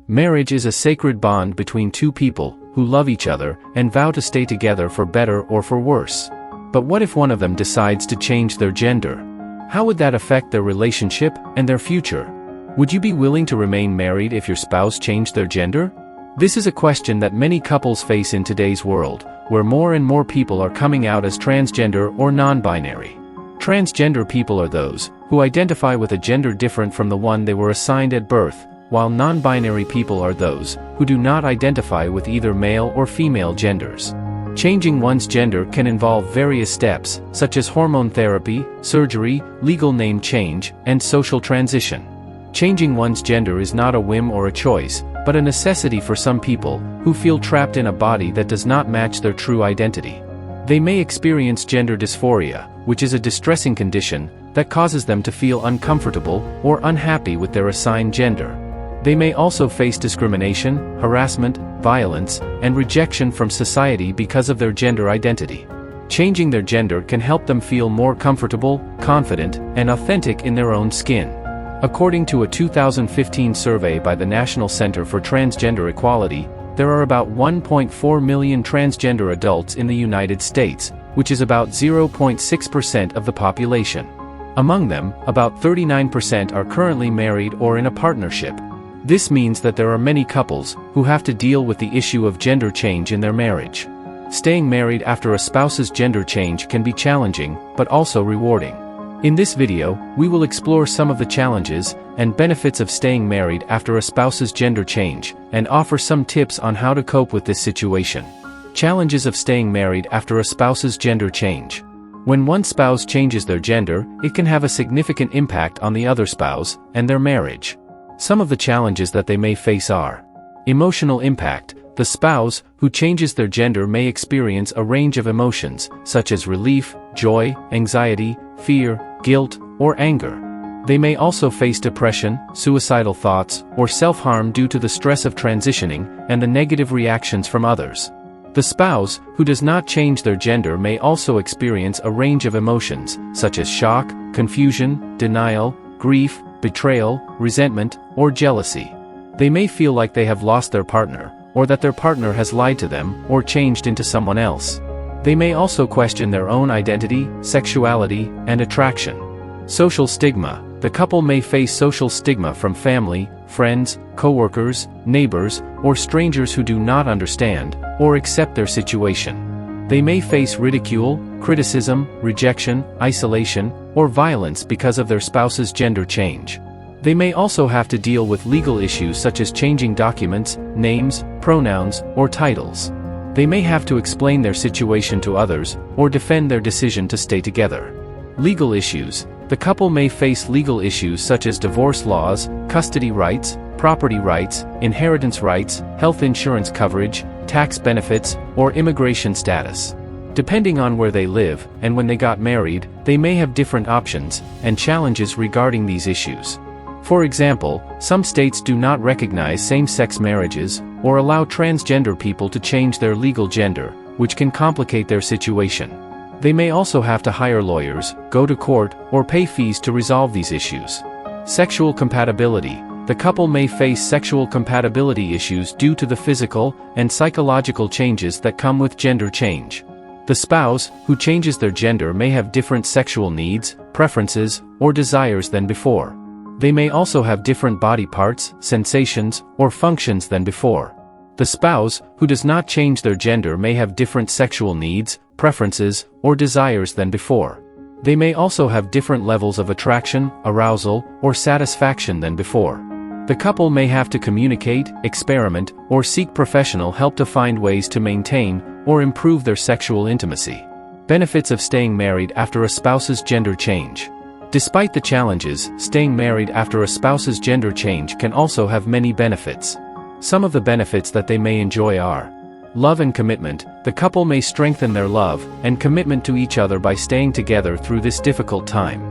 Marriage is a sacred bond between two people who love each other and vow to stay together for better or for worse. But what if one of them decides to change their gender? How would that affect their relationship and their future? Would you be willing to remain married if your spouse changed their gender? This is a question that many couples face in today's world, where more and more people are coming out as transgender or non-binary. Transgender people are those who identify with a gender different from the one they were assigned at birth, while non-binary people are those who do not identify with either male or female genders. Changing one's gender can involve various steps, such as hormone therapy, surgery, legal name change, and social transition. Changing one's gender is not a whim or a choice, but a necessity for some people who feel trapped in a body that does not match their true identity. They may experience gender dysphoria, which is a distressing condition that causes them to feel uncomfortable or unhappy with their assigned gender. They may also face discrimination, harassment, violence, and rejection from society because of their gender identity. Changing their gender can help them feel more comfortable, confident, and authentic in their own skin. According to a 2015 survey by the National Center for Transgender Equality, there are about 1.4 million transgender adults in the United States, which is about 0.6% of the population. Among them, about 39% are currently married or in a partnership. This means that there are many couples who have to deal with the issue of gender change in their marriage. Staying married after a spouse's gender change can be challenging, but also rewarding. In this video, we will explore some of the challenges and benefits of staying married after a spouse's gender change, and offer some tips on how to cope with this situation. Challenges of staying married after a spouse's gender change. When one spouse changes their gender, it can have a significant impact on the other spouse and their marriage. Some of the challenges that they may face are: emotional impact. The spouse who changes their gender may experience a range of emotions, such as relief, joy, anxiety, fear, guilt, or anger. They may also face depression, suicidal thoughts, or self-harm due to the stress of transitioning and the negative reactions from others. The spouse who does not change their gender may also experience a range of emotions, such as shock, confusion, denial, grief, betrayal, resentment, or jealousy. They may feel like they have lost their partner, or that their partner has lied to them or changed into someone else. They may also question their own identity, sexuality, and attraction. Social stigma. The couple may face social stigma from family, friends, coworkers, neighbors, or strangers who do not understand or accept their situation. They may face ridicule, criticism, rejection, isolation, or violence because of their spouse's gender change. They may also have to deal with legal issues such as changing documents, names, pronouns, or titles. They may have to explain their situation to others or defend their decision to stay together. Legal issues. The couple may face legal issues such as divorce laws, custody rights, property rights, inheritance rights, health insurance coverage, tax benefits, or immigration status. Depending on where they live and when they got married, they may have different options and challenges regarding these issues. For example, some states do not recognize same-sex marriages or allow transgender people to change their legal gender, which can complicate their situation. They may also have to hire lawyers, go to court, or pay fees to resolve these issues. Sexual compatibility. The couple may face sexual compatibility issues due to the physical and psychological changes that come with gender change. The spouse who changes their gender may have different sexual needs, preferences, or desires than before. They may also have different body parts, sensations, or functions than before. The spouse who does not change their gender may have different sexual needs, preferences, or desires than before. They may also have different levels of attraction, arousal, or satisfaction than before. The couple may have to communicate, experiment, or seek professional help to find ways to maintain or improve their sexual intimacy. Benefits of staying married after a spouse's gender change. Despite the challenges, staying married after a spouse's gender change can also have many benefits. Some of the benefits that they may enjoy are: love and commitment. The couple may strengthen their love and commitment to each other by staying together through this difficult time.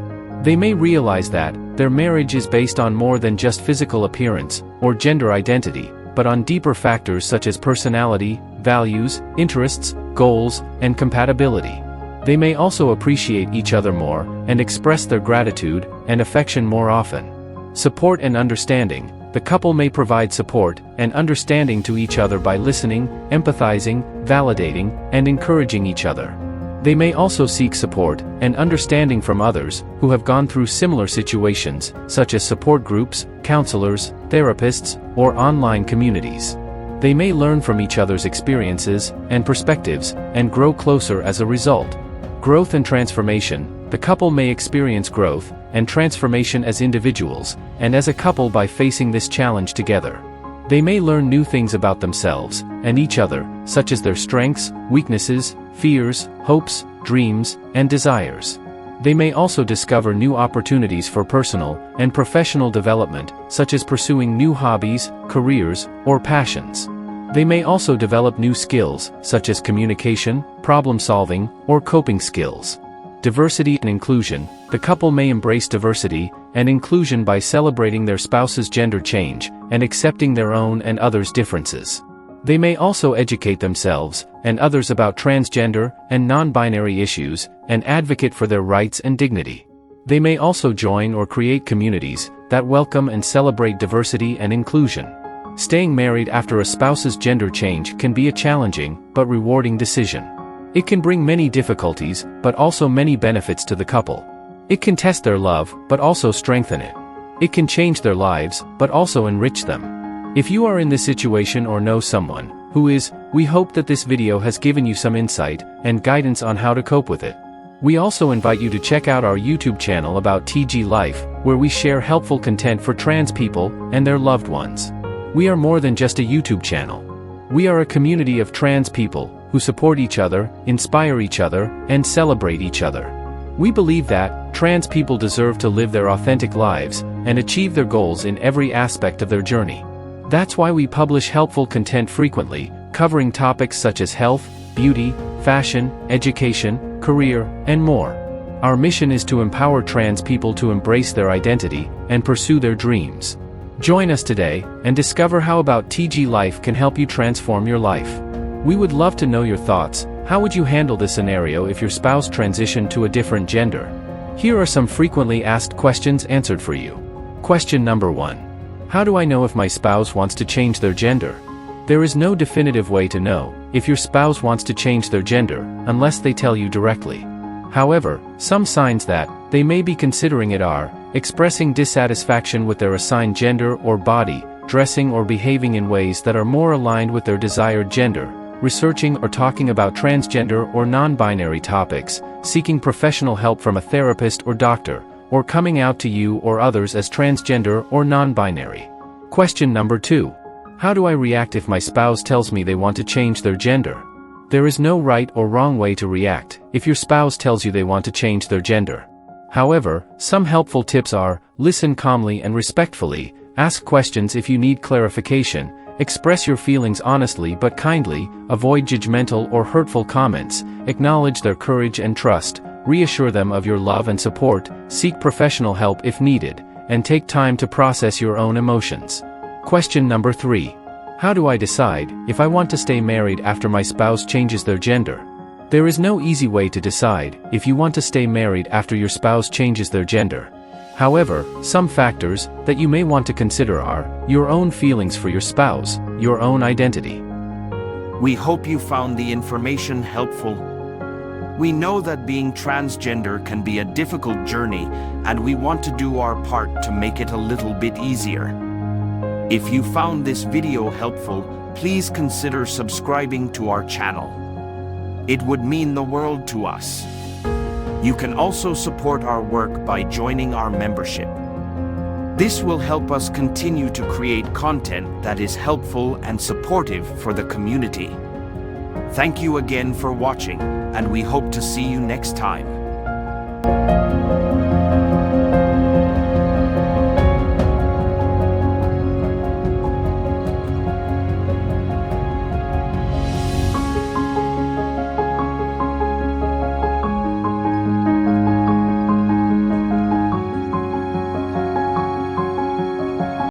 They may realize that their marriage is based on more than just physical appearance or gender identity, but on deeper factors such as personality, values, interests, goals, and compatibility. They may also appreciate each other more and express their gratitude and affection more often. Support and understanding. the couple may provide support and understanding to each other by listening, empathizing, validating, and encouraging each other. They may also seek support and understanding from others who have gone through similar situations, such as support groups, counselors, therapists, or online communities. They may learn from each other's experiences and perspectives and grow closer as a result. Growth and transformation. The couple may experience growth and transformation as individuals and as a couple by facing this challenge together. They may learn new things about themselves and each other, such as their strengths, weaknesses, fears, hopes, dreams, and desires. They may also discover new opportunities for personal and professional development, such as pursuing new hobbies, careers, or passions. They may also develop new skills, such as communication, problem-solving, or coping skills. Diversity and inclusion. The couple may embrace diversity and inclusion by celebrating their spouse's gender change and accepting their own and others' differences. They may also educate themselves and others about transgender and non-binary issues and advocate for their rights and dignity. They may also join or create communities that welcome and celebrate diversity and inclusion. Staying married after a spouse's gender change can be a challenging but rewarding decision. It can bring many difficulties, but also many benefits to the couple. It can test their love, but also strengthen it. It can change their lives, but also enrich them. If you are in this situation or know someone who is, we hope that this video has given you some insight and guidance on how to cope with it. We also invite you to check out our YouTube channel about TG Life, where we share helpful content for trans people and their loved ones. We are more than just a YouTube channel. We are a community of trans people who support each other, inspire each other, and celebrate each other. We believe that trans people deserve to live their authentic lives and achieve their goals in every aspect of their journey. That's why we publish helpful content frequently, covering topics such as health, beauty, fashion, education, career, and more. Our mission is to empower trans people to embrace their identity and pursue their dreams. Join us today and discover how About TG Life can help you transform your life. We would love to know your thoughts. How would you handle this scenario if your spouse transitioned to a different gender? Here are some frequently asked questions answered for you. Question number 1. How do I know if my spouse wants to change their gender? There is no definitive way to know if your spouse wants to change their gender unless they tell you directly. However, some signs that they may be considering it are expressing dissatisfaction with their assigned gender or body, dressing or behaving in ways that are more aligned with their desired gender, researching or talking about transgender or non-binary topics, seeking professional help from a therapist or doctor, or coming out to you or others as transgender or non-binary. Question number 2. How do I react if my spouse tells me they want to change their gender? There is no right or wrong way to react if your spouse tells you they want to change their gender. However, some helpful tips are: listen calmly and respectfully, ask questions if you need clarification, express your feelings honestly but kindly, avoid judgmental or hurtful comments, acknowledge their courage and trust, reassure them of your love and support, seek professional help if needed, and take time to process your own emotions. Question number 3. How do I decide if I want to stay married after my spouse changes their gender? There is no easy way to decide if you want to stay married after your spouse changes their gender. However, some factors that you may want to consider are your own feelings for your spouse, your own identity. We hope you found the information helpful. We know that being transgender can be a difficult journey, and we want to do our part to make it a little bit easier. If you found this video helpful, please consider subscribing to our channel. It would mean the world to us. You can also support our work by joining our membership. This will help us continue to create content that is helpful and supportive for the community. Thank you again for watching, and we hope to see you next time.